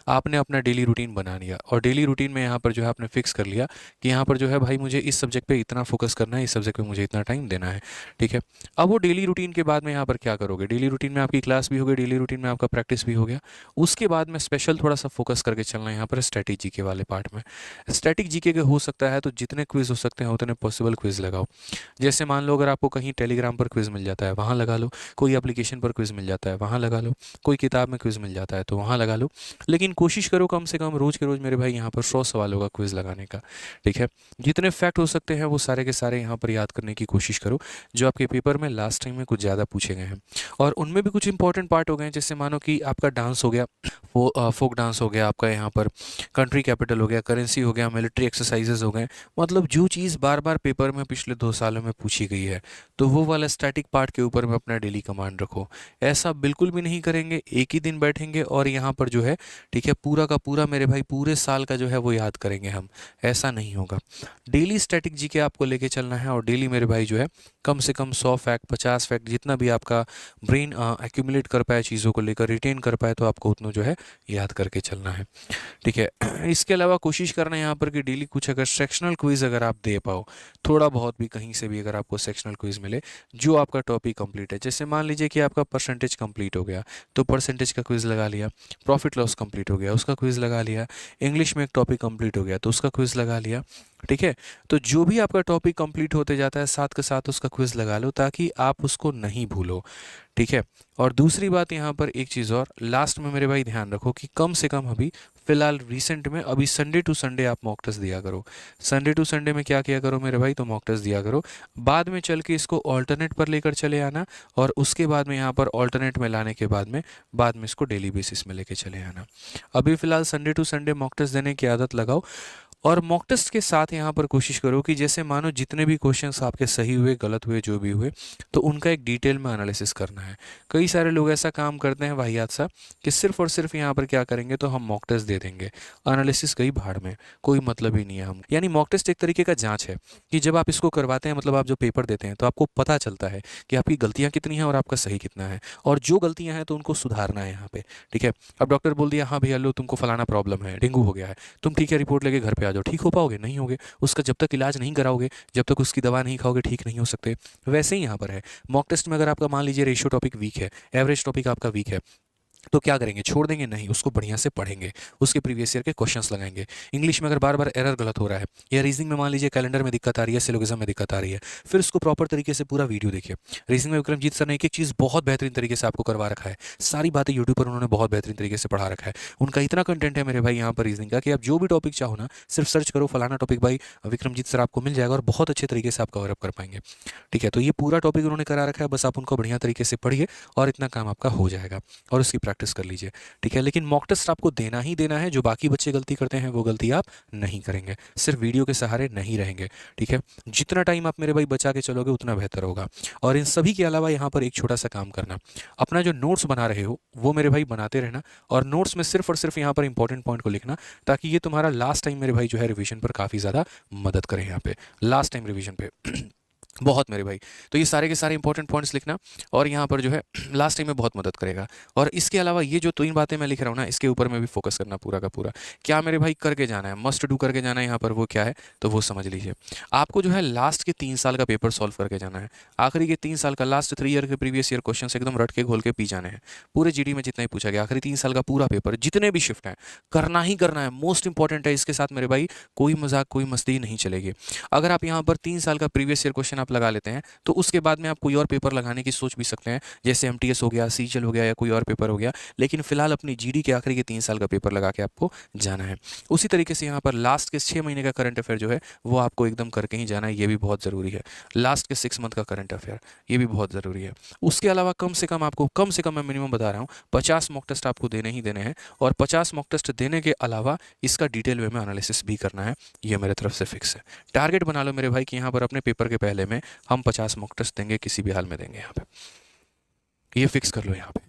आपने अपना daily routine बना लिया और डेली रूटीन में यहाँ पर जो है आपने फिक्स कर लिया कि यहाँ पर जो है भाई मुझे इस सब्जेक्ट पे इतना फोकस करना है, इस सब्जेक्ट पे मुझे इतना टाइम देना है, ठीक है। अब वो डेली रूटीन के बाद में यहाँ पर क्या करोगे, डेली रूटीन में आपकी क्लास भी हो गई, डेली रूटीन में आपका प्रैक्टिस भी हो गया। उसके बाद में स्पेशल थोड़ा सा फोकस करके चलना है यहाँ पर स्टैटिक जीके वाले पार्ट में। स्टैटिक जीके के हो सकता है तो जितने क्विज हो सकते हैं उतने पॉसिबल क्विज लगाओ। जैसे मान लो अगर आपको कहीं टेलीग्राम पर क्विज मिल जाता है वहाँ लगा लो, कोई एप्लीकेशन पर क्विज मिल जाता है वहाँ लगा लो, कोई किताब में क्विज मिल जाता है तो वहाँ लगा लो। लेकिन कोशिश करो कम से कम रोज़ के रोज़ मेरे भाई यहाँ पर 100 सवालों का क्विज लगाने का, ठीक है। जितने फैक्ट हो सकते हैं वो सारे के सारे यहाँ पर याद करने की कोशिश करो जो आपके पेपर में लास्ट टाइम में कुछ ज़्यादा पूछे गए हैं। और उनमें भी कुछ इंपॉर्टेंट पार्ट हो गए हैं, जैसे मानो कि आपका डांस हो गया, फोक डांस हो गया, आपका यहाँ पर कंट्री कैपिटल हो गया, करेंसी हो गया, मिलिट्री एक्सरसाइजेज हो गए। मतलब जो चीज़ बार बार पेपर में पिछले 2 सालों में पूछी गई है तो वो वाला स्टैटिक पार्ट के ऊपर में अपना डेली कमांड रखो। ऐसा बिल्कुल भी नहीं करेंगे, एक ही दिन बैठेंगे और यहाँ पर जो है, ठीक है, पूरा का पूरा मेरे भाई पूरे साल का जो है वो याद करेंगे हम, ऐसा नहीं होगा। डेली स्टैटिक जीके आपको लेके चलना है और डेली मेरे भाई जो है कम से कम 100 फैक्ट 50 फैक्ट जितना भी आपका ब्रेन एक्यूमुलेट कर पाए चीज़ों को लेकर, रिटेन कर पाए, तो आपको उतना जो है याद करके चलना है, ठीक है। इसके अलावा कोशिश करना है यहाँ पर कि डेली कुछ अगर सेक्शनल क्विज अगर आप दे पाओ, थोड़ा बहुत भी कहीं से भी अगर आपको सेक्शनल क्विज मिले जो आपका टॉपिक कंप्लीट है। जैसे मान लीजिए कि आपका परसेंटेज कंप्लीट हो गया तो परसेंटेज का क्विज लगा लिया, प्रॉफिट लॉस कंप्लीट हो गया उसका क्विज लगा लिया, इंग्लिश में एक टॉपिक कंप्लीट हो गया तो उसका क्विज लगा लिया, ठीक है। तो जो भी आपका टॉपिक कंप्लीट होते जाता है साथ के साथ उसका क्विज लगा लो ताकि आप उसको नहीं भूलो, ठीक है। और दूसरी बात यहाँ पर एक चीज़ और लास्ट में मेरे भाई ध्यान रखो कि कम से कम अभी फिलहाल रिसेंट में अभी संडे टू संडे आप मॉक टेस्ट दिया करो। संडे टू संडे में क्या किया करो मेरे भाई, तो मॉक टेस्ट दिया करो। बाद में चल के इसको ऑल्टरनेट पर लेकर चले आना और उसके बाद में यहाँ पर ऑल्टरनेट में लाने के बाद में इसको डेली बेसिस में लेके चले आना। अभी फिलहाल Sunday to Sunday mock test देने की आदत लगाओ और मॉक टेस्ट के साथ यहाँ पर कोशिश करो कि जैसे मानो जितने भी क्वेश्चंस आपके सही हुए गलत हुए जो भी हुए तो उनका एक डिटेल में एनालिसिस करना है। कई सारे लोग ऐसा काम करते हैं वाहियात सा कि सिर्फ और सिर्फ यहाँ पर क्या करेंगे तो हम मॉक टेस्ट दे देंगे, एनालिसिस गई भाड़ में, कोई मतलब ही नहीं है। हम यानी मॉक टेस्ट एक तरीके का जाँच है कि जब आप इसको करवाते हैं मतलब आप जो पेपर देते हैं तो आपको पता चलता है कि आपकी गलतियाँ कितनी हैं और आपका सही कितना है, और जो गलतियाँ हैं तो उनको सुधारना है यहाँ पे, ठीक है। अब डॉक्टर बोल दिया हाँ भैया लो तुमको फलाना प्रॉब्लम है, डेंगू हो गया है, तुम ठीक है रिपोर्ट लेके घर पे आ जाओ, ठीक हो पाओगे? नहीं होगे। उसका जब तक इलाज नहीं कराओगे, जब तक उसकी दवा नहीं खाओगे ठीक नहीं हो सकते। वैसे ही यहाँ पर है मॉक टेस्ट में अगर आपका मान लीजिए रेशियो टॉपिक वीक है, एवरेज टॉपिक आपका वीक है, तो क्या करेंगे, छोड़ देंगे? नहीं, उसको बढ़िया से पढ़ेंगे, उसके प्रीवियस ईयर के क्वेश्चंस लगाएंगे। इंग्लिश में अगर बार बार एरर गलत हो रहा है या रीजनिंग में मान लीजिए कैलेंडर में दिक्कत आ रही है, सिलोगिज्म में दिक्कत आ रही है, फिर उसको प्रॉपर तरीके से पूरा वीडियो देखिए। रीजनिंग में विक्रमजीत सर ने एक एक चीज़ बहुत बेहतरीन तरीके से आपको करवा रखा है, सारी बातें यूट्यूब पर उन्होंने बहुत बेहतरीन तरीके से पढ़ा रखा है। उनका इतना कंटेंट है मेरे भाई यहाँ पर रीजनिंग का कि आप जो भी टॉपिक चाहो ना सिर्फ सर्च करो फलाना टॉपिक भाई विक्रमजीत सर, आपको मिल जाएगा और बहुत अच्छे तरीके से आप कवर अप कर पाएंगे, ठीक है। तो ये पूरा टॉपिक उन्होंने करा रखा है, बस आप उनको बढ़िया तरीके से पढ़िए और इतना काम आपका हो जाएगा और उसकी प्रैक्टिस कर लीजिए, ठीक है। लेकिन मॉक टेस्ट आपको देना ही देना है, जो बाकी बच्चे गलती करते हैं वो गलती आप नहीं करेंगे, सिर्फ वीडियो के सहारे नहीं रहेंगे, ठीक है। जितना टाइम आप मेरे भाई बचा के चलोगे उतना बेहतर होगा। और इन सभी के अलावा यहाँ पर एक छोटा सा काम करना, अपना जो नोट्स बना रहे हो वो मेरे भाई बनाते रहना और नोट्स में सिर्फ और सिर्फ यहाँ पर इंपॉर्टेंट पॉइंट को लिखना ताकि ये तुम्हारा लास्ट टाइम मेरे भाई जो है रिवीजन पर काफ़ी ज़्यादा मदद करे, यहाँ पे लास्ट टाइम रिवीजन पे बहुत मेरे भाई। तो ये सारे के सारे इंपॉर्टेंट पॉइंट्स लिखना और यहाँ पर जो है लास्ट टाइम में बहुत मदद करेगा। और इसके अलावा ये जो 3 बातें मैं लिख रहा हूँ ना इसके ऊपर में भी फोकस करना पूरा का पूरा। क्या मेरे भाई करके जाना है, मस्ट डू करके जाना है यहाँ पर, वो क्या है तो वो समझ लीजिए। आपको जो है लास्ट के 3 साल का पेपर सॉल्व करके जाना है। आखिरी के 3 साल का लास्ट 3 ईयर के प्रीवियस ईयर क्वेश्चन एकदम रट के घोल के पी जाने हैं। पूरे जीडी में जितना ही पूछा गया आखिरी 3 साल का पूरा पेपर जितने भी शिफ्ट है करना ही करना है, मोस्ट इंपॉर्टेंट है। इसके साथ मेरे भाई कोई मजाक कोई मस्ती नहीं चलेगी। अगर आप यहाँ पर 3 साल का प्रीवियस ईयर क्वेश्चन आप लगा लेते हैं तो उसके बाद में आप कोई और पेपर लगाने की सोच भी सकते हैं, जैसे एमटीएस हो गया, सीजीएल हो गया या कोई और पेपर हो गया। लेकिन फिलहाल अपनी जीडी के आखिरी के 3 साल का पेपर लगा के आपको जाना है। उसी तरीके से यहाँ पर लास्ट के 6 महीने का करंट अफेयर जो है वो आपको एकदम करके ही जाना है, ये भी बहुत ज़रूरी है। लास्ट के 6 मंथ का करंट अफेयर ये भी बहुत ज़रूरी है। उसके अलावा कम से कम आपको, कम से कम मैं मिनिमम बता रहा हूँ, 50 मॉक टेस्ट आपको देने ही देने हैं। और 50 मॉक टेस्ट देने के अलावा इसका डिटेल वे में एनालिसिस भी करना है, ये मेरे तरफ से फिक्स है। टारगेट बना लो मेरे भाई कि यहाँ पर अपने पेपर के पहले में हम 50 मॉक टेस्ट देंगे, किसी भी हाल में देंगे, यहाँ पे ये फिक्स कर लो यहाँ पे।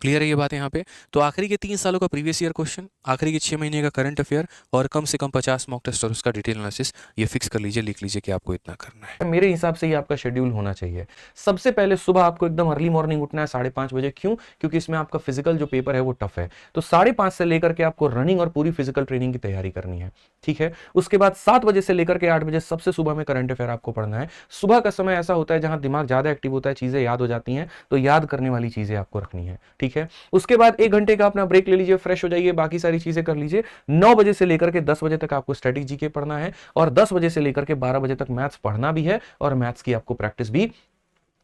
क्लियर है ये बात यहाँ पे? तो आखिरी के 3 सालों का प्रीवियस ईयर क्वेश्चन, आखिरी के 6 महीने का करंट अफेयर और कम से कम 50 मॉक टेस्ट और उसका डिटेल एनालिसिस, ये फिक्स कर लीजिए, लिख लीजिए कि आपको इतना करना है। मेरे हिसाब से ये आपका शेड्यूल होना चाहिए। सबसे पहले सुबह आपको एकदम अर्ली मॉर्निंग उठना है 5:30 बजे। क्यों? क्योंकि इसमें आपका फिजिकल जो पेपर है वो टफ है। तो 5:30 से लेकर के आपको रनिंग और पूरी फिजिकल ट्रेनिंग की तैयारी करनी है, ठीक है। उसके बाद 7 बजे से लेकर के 8 बजे सबसे सुबह में करंट अफेयर आपको पढ़ना है। सुबह का समय ऐसा होता है जहां दिमाग ज्यादा एक्टिव होता है, चीजें याद हो जाती हैं, तो याद करने वाली चीजें आपको रखनी है, ठीक है। उसके बाद 1 घंटे का अपना ब्रेक ले लीजिए, फ्रेश हो जाइए, बाकी सारी चीजें कर लीजिए। 9 बजे से लेकर के 10 बजे तक आपको स्टैटिक जीके पढ़ना है और 10 बजे से लेकर के 12 बजे तक मैथ्स पढ़ना भी है और मैथ्स की आपको प्रैक्टिस भी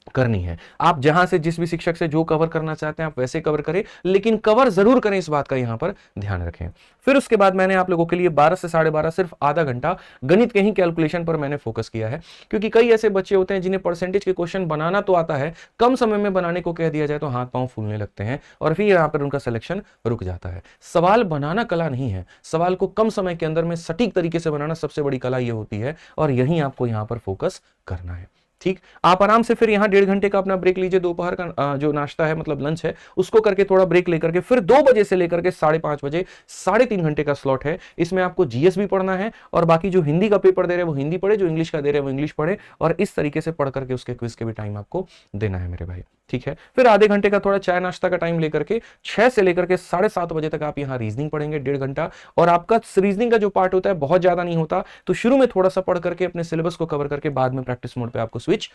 करनी है। आप जहां से जिस भी शिक्षक से जो कवर करना चाहते हैं आप वैसे कवर करें, लेकिन कवर जरूर करें, इस बात का यहां पर ध्यान रखें। फिर उसके बाद मैंने आप लोगों के लिए 12 से 12:30 सिर्फ आधा घंटा गणित के ही कैलकुलेशन पर मैंने फोकस किया है, क्योंकि कई ऐसे बच्चे होते हैं जिन्हें परसेंटेज के क्वेश्चन बनाना तो आता है, कम समय में बनाने को कह दिया जाए तो हाथ पांव फूलने लगते हैं और फिर यहां पर उनका सिलेक्शन रुक जाता है। सवाल बनाना कला नहीं है, सवाल को कम समय के अंदर में सटीक तरीके से बनाना सबसे बड़ी कला यह होती है और यही आपको यहां पर फोकस करना है, ठीक। आप आराम से फिर यहां 1.5 घंटे का अपना ब्रेक लीजिए, दोपहर का जो नाश्ता है मतलब लंच है उसको करके थोड़ा ब्रेक लेकर के फिर 2 बजे से लेकर के 5:30 बजे 3.5 घंटे का स्लॉट है। इसमें आपको जीएस भी पढ़ना है और बाकी जो हिंदी का पेपर दे रहे हैं वो हिंदी पढ़े, जो इंग्लिश का दे रहे हैं वो इंग्लिश पढ़े और इस तरीके से पढ़ करके उसके क्विज के भी टाइम आपको देना है मेरे भाई, ठीक है। फिर आधे घंटे का थोड़ा चाय नाश्ता का टाइम लेकर के 6 से लेकर के 7:30 बजे तक आप यहां रीजनिंग पढ़ेंगे 1.5 घंटा। और आपका रीजनिंग का जो पार्ट होता है बहुत ज्यादा नहीं होता, तो शुरू में थोड़ा सा पढ़ करके अपने सिलेबस को कवर करके बाद में प्रैक्टिस मोड पे आपको स्विच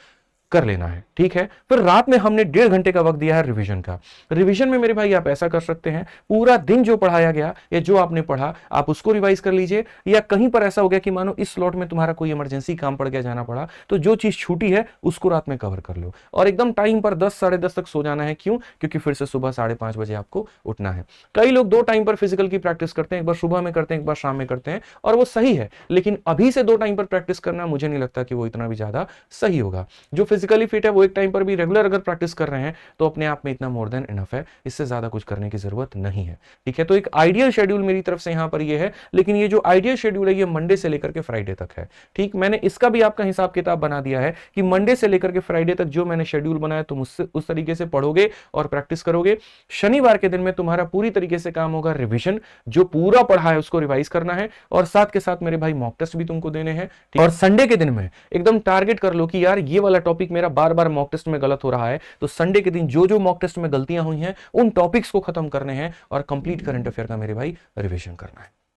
कर लेना है, ठीक है। फिर रात में हमने 1.5 घंटे का वक्त दिया है रिवीजन का। रिवीजन में मेरे भाई आप ऐसा कर सकते हैं, पूरा दिन जो पढ़ाया गया या जो आपने पढ़ा आप उसको रिवाइज कर लीजिए, या कहीं पर ऐसा हो गया कि मानो इस स्लॉट में तुम्हारा कोई इमरजेंसी काम पड़ गया, जाना पड़ा, तो जो चीज छूटी है उसको रात में कवर कर लो और एकदम टाइम पर 10 10:30 तक सो जाना है। क्यों? क्योंकि फिर से सुबह 5:30 बजे आपको उठना है। कई लोग 2 टाइम पर फिजिकल की प्रैक्टिस करते हैं, एक बार सुबह में करते हैं, एक बार शाम में करते हैं और वो सही है, लेकिन अभी से 2 टाइम पर प्रैक्टिस करना मुझे नहीं लगता कि वो इतना भी ज्यादा सही होगा। जो फिजिकली फिट है वो एक टाइम पर भी रेगुलर अगर प्रैक्टिस कर रहे हैं तो अपने आप में इतना मोर देन इनफ है, इससे ज्यादा कुछ करने की जरूरत नहीं है, ठीक है। तो एक आइडियल शेड्यूल मेरी तरफ से यहां पर ये है, लेकिन ये जो आइडियल शेड्यूल है ये मंडे से लेकर के फ्राइडे तक है, ठीक। मैंने इसका भी आपका हिसाब किताब बना दिया है कि मंडे से लेकर के फ्राइडे तक जो मैंने शेड्यूल बनाया तुम उससे उस तरीके से पढ़ोगे और प्रैक्टिस करोगे। शनिवार के दिन में तुम्हारा पूरी तरीके से काम होगा रिविजन, जो पूरा पढ़ा है उसको रिवाइज करना है और साथ के साथ मेरे भाई मॉक टेस्ट भी तुमको देने हैं, और संडे के दिन में एकदम टारगेट कर लो कि यार ये वाला टॉपिक मेरा बार बार मॉक टेस्ट में गलत हो रहा है, तो संडे के दिन जो जो मॉक टेस्ट में गलतियां हुई हैं उन टॉपिक्स को खत्म करने हैं और कंप्लीट करंट अफेयर का मेरे भाई रिवीजन करना है।